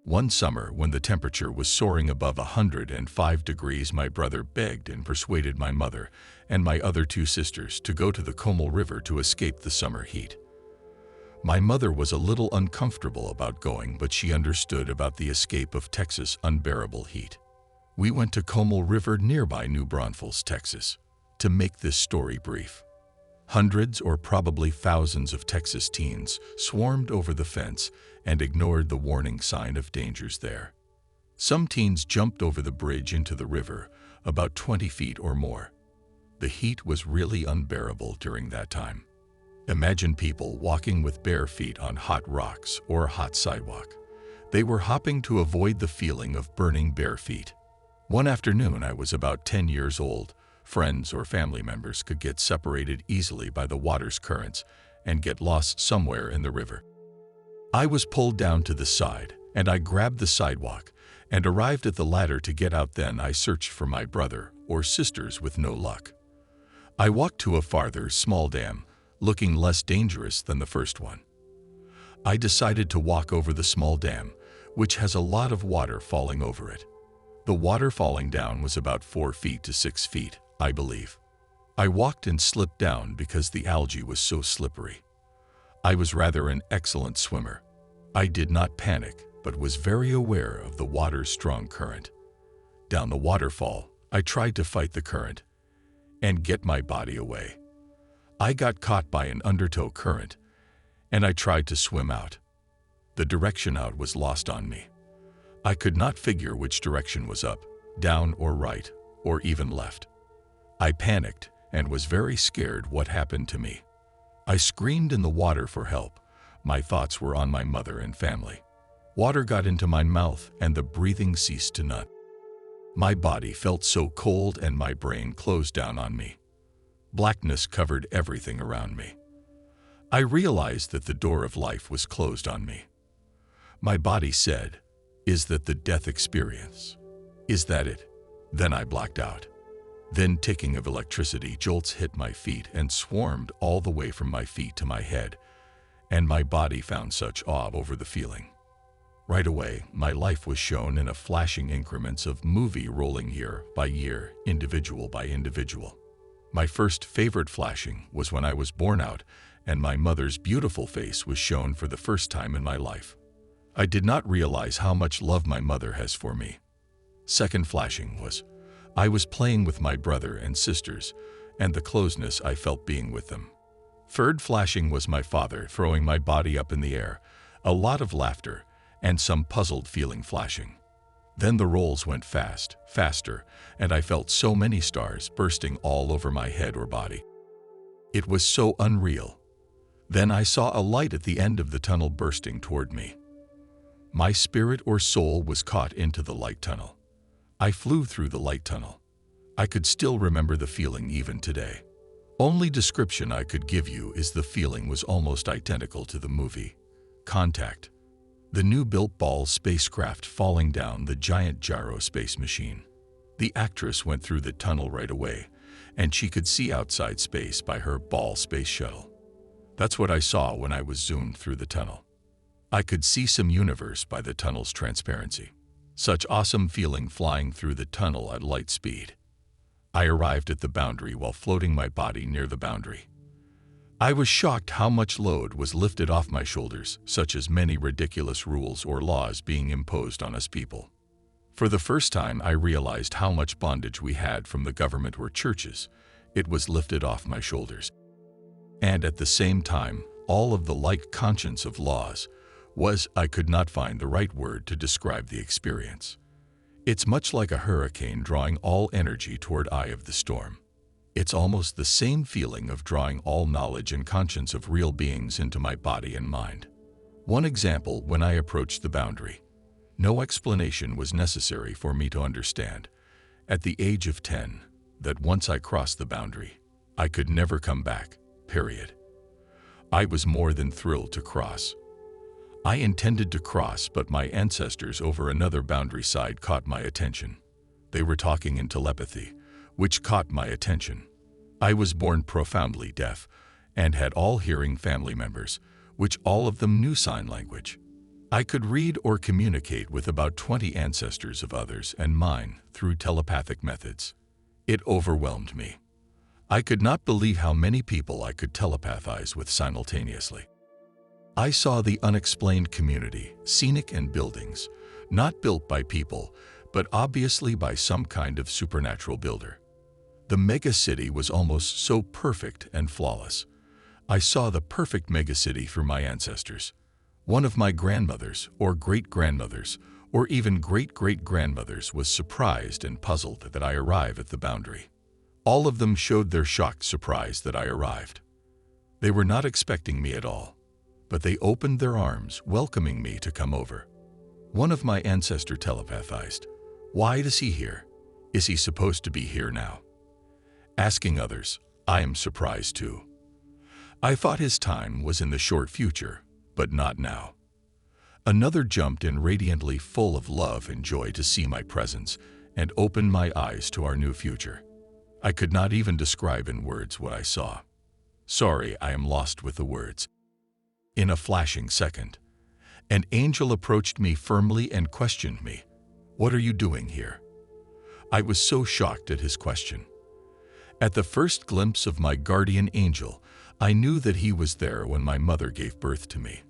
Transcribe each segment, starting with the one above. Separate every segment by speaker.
Speaker 1: One summer, when the temperature was soaring above 105 degrees, my brother begged and persuaded my mother and my other two sisters to go to the Comal River to escape the summer heat. My mother was a little uncomfortable about going, but she understood about the escape of Texas' unbearable heat. We went to Comal River nearby New Braunfels, Texas. To make this story brief, hundreds or probably thousands of Texas teens swarmed over the fence and ignored the warning sign of dangers there. Some teens jumped over the bridge into the river, about 20 feet or more. The heat was really unbearable during that time. Imagine people walking with bare feet on hot rocks or a hot sidewalk. They were hopping to avoid the feeling of burning bare feet. One afternoon, I was about 10 years old. Friends or family members could get separated easily by the water's currents and get lost somewhere in the river. I was pulled down to the side, and I grabbed the sidewalk and arrived at the ladder to get out. Then I searched for my brother or sisters with no luck. I walked to a farther, small dam, looking less dangerous than the first one. I decided to walk over the small dam, which has a lot of water falling over it. The water falling down was about 4 feet to 6 feet, I believe. I walked and slipped down because the algae was so slippery. I was rather an excellent swimmer. I did not panic, but was very aware of the water's strong current. Down the waterfall, I tried to fight the current and get my body away. I got caught by an undertow current, and I tried to swim out. The direction out was lost on me. I could not figure which direction was up, down or right, or even left. I panicked and was very scared what happened to me. I screamed in the water for help. My thoughts were on my mother and family. Water got into my mouth and the breathing ceased to nut. My body felt so cold and my brain closed down on me. Blackness covered everything around me. I realized that the door of life was closed on me. My body said, "Is that the death experience? Is that it?" Then I blacked out. Then ticking of electricity jolts hit my feet and swarmed all the way from my feet to my head, and my body found such awe over the feeling. Right away, my life was shown in a flashing increments of movie rolling year by year, individual by individual. My first favorite flashing was when I was born out and my mother's beautiful face was shown for the first time in my life. I did not realize how much love my mother has for me. Second flashing was I was playing with my brother and sisters and the closeness I felt being with them. Third flashing was my father throwing my body up in the air, a lot of laughter, and some puzzled feeling flashing. Then the rolls went fast, faster, and I felt so many stars bursting all over my head or body. It was so unreal. Then I saw a light at the end of the tunnel bursting toward me. My spirit or soul was caught into the light tunnel. I flew through the light tunnel. I could still remember the feeling even today. Only description I could give you is the feeling was almost identical to the movie Contact. The new-built Ball spacecraft falling down the giant gyro space machine. The actress went through the tunnel right away, and she could see outside space by her Ball space shuttle. That's what I saw when I was zoomed through the tunnel. I could see some universe by the tunnel's transparency. Such awesome feeling flying through the tunnel at light speed. I arrived at the boundary while floating my body near the boundary. I was shocked how much load was lifted off my shoulders, such as many ridiculous rules or laws being imposed on us people. For the first time, I realized how much bondage we had from the government or churches. It was lifted off my shoulders. And at the same time, all of the light conscience of laws was, I could not find the right word to describe the experience. It's much like a hurricane drawing all energy toward eye of the storm. It's almost the same feeling of drawing all knowledge and conscience of real beings into my body and mind. One example, when I approached the boundary. No explanation was necessary for me to understand, at the age of 10, that once I crossed the boundary, I could never come back, period. I was more than thrilled to cross. I intended to cross, but my ancestors over another boundary side caught my attention. They were talking in telepathy, which caught my attention. I was born profoundly deaf and had all hearing family members, which all of them knew sign language. I could read or communicate with about 20 ancestors of others and mine through telepathic methods. It overwhelmed me. I could not believe how many people I could telepathize with simultaneously. I saw the unexplained community, scenic and buildings, not built by people, but obviously by some kind of supernatural builder. The megacity was almost so perfect and flawless. I saw the perfect megacity through my ancestors. One of my grandmothers, or great-grandmothers, or even great-great-grandmothers was surprised and puzzled that I arrived at the boundary. All of them showed their shocked surprise that I arrived. They were not expecting me at all, but they opened their arms, welcoming me to come over. One of my ancestors telepathized, "Why is he here? Is he supposed to be here now?" Asking others, I am surprised too. I thought his time was in the short future, but not now. Another jumped in radiantly full of love and joy to see my presence and opened my eyes to our new future. I could not even describe in words what I saw. Sorry, I am lost with the words. In a flashing second, an angel approached me firmly and questioned me, "What are you doing here?" I was so shocked at his question. At the first glimpse of my guardian angel, I knew that he was there when my mother gave birth to me,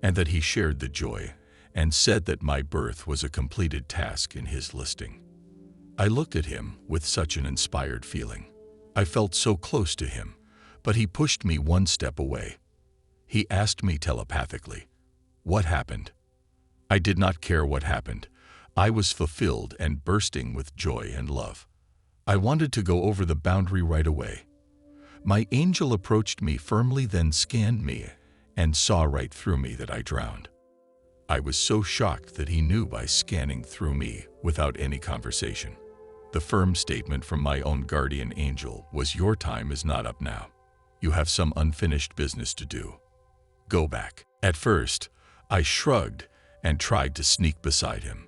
Speaker 1: and that he shared the joy and said that my birth was a completed task in his listing. I looked at him with such an inspired feeling. I felt so close to him, but he pushed me one step away. He asked me telepathically, "What happened?" I did not care what happened. I was fulfilled and bursting with joy and love. I wanted to go over the boundary right away. My angel approached me firmly, then scanned me and saw right through me that I drowned. I was so shocked that he knew by scanning through me without any conversation. The firm statement from my own guardian angel was, "Your time is not up now. You have some unfinished business to do. Go back." At first, I shrugged and tried to sneak beside him.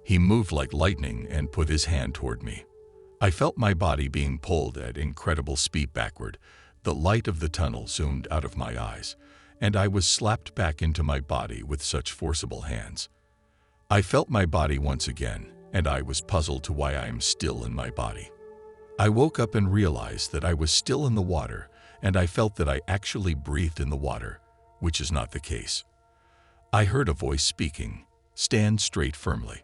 Speaker 1: He moved like lightning and put his hand toward me. I felt my body being pulled at incredible speed backward. The light of the tunnel zoomed out of my eyes, and I was slapped back into my body with such forcible hands. I felt my body once again, and I was puzzled to why I am still in my body. I woke up and realized that I was still in the water, and I felt that I actually breathed in the water, which is not the case. I heard a voice speaking, "Stand straight firmly."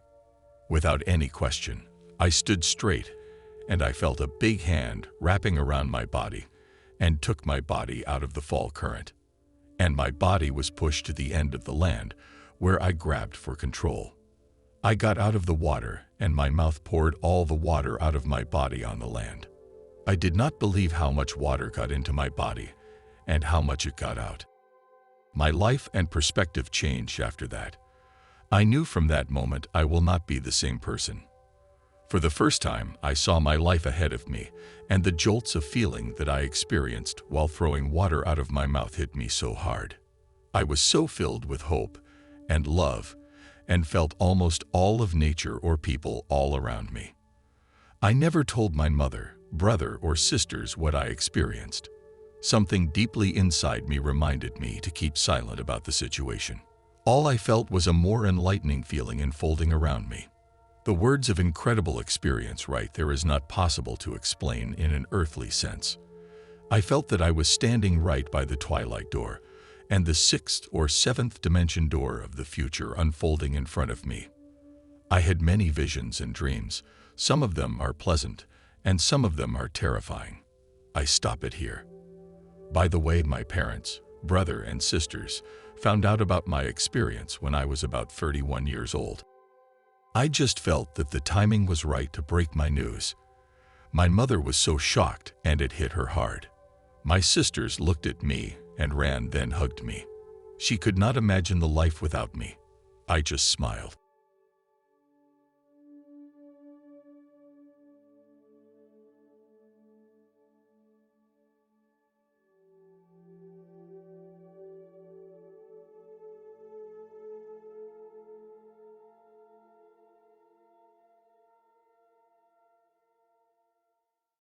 Speaker 1: Without any question, I stood straight, and I felt a big hand wrapping around my body and took my body out of the fall current. And my body was pushed to the end of the land, where I grabbed for control. I got out of the water, and my mouth poured all the water out of my body on the land. I did not believe how much water got into my body and how much it got out. My life and perspective changed after that. I knew from that moment I will not be the same person. For the first time, I saw my life ahead of me, and the jolts of feeling that I experienced while throwing water out of my mouth hit me so hard. I was so filled with hope and love and felt almost all of nature or people all around me. I never told my mother, brother, or sisters what I experienced. Something deeply inside me reminded me to keep silent about the situation. All I felt was a more enlightening feeling enfolding around me. The words of incredible experience right there is not possible to explain in an earthly sense. I felt that I was standing right by the twilight door, and the 6th or 7th dimension door of the future unfolding in front of me. I had many visions and dreams. Some of them are pleasant, and some of them are terrifying. I stop it here. By the way, my parents, brother, and sisters found out about my experience when I was about 31 years old. I just felt that the timing was right to break my news. My mother was so shocked, and it hit her hard. My sisters looked at me and ran, then hugged me. She could not imagine the life without me. I just smiled.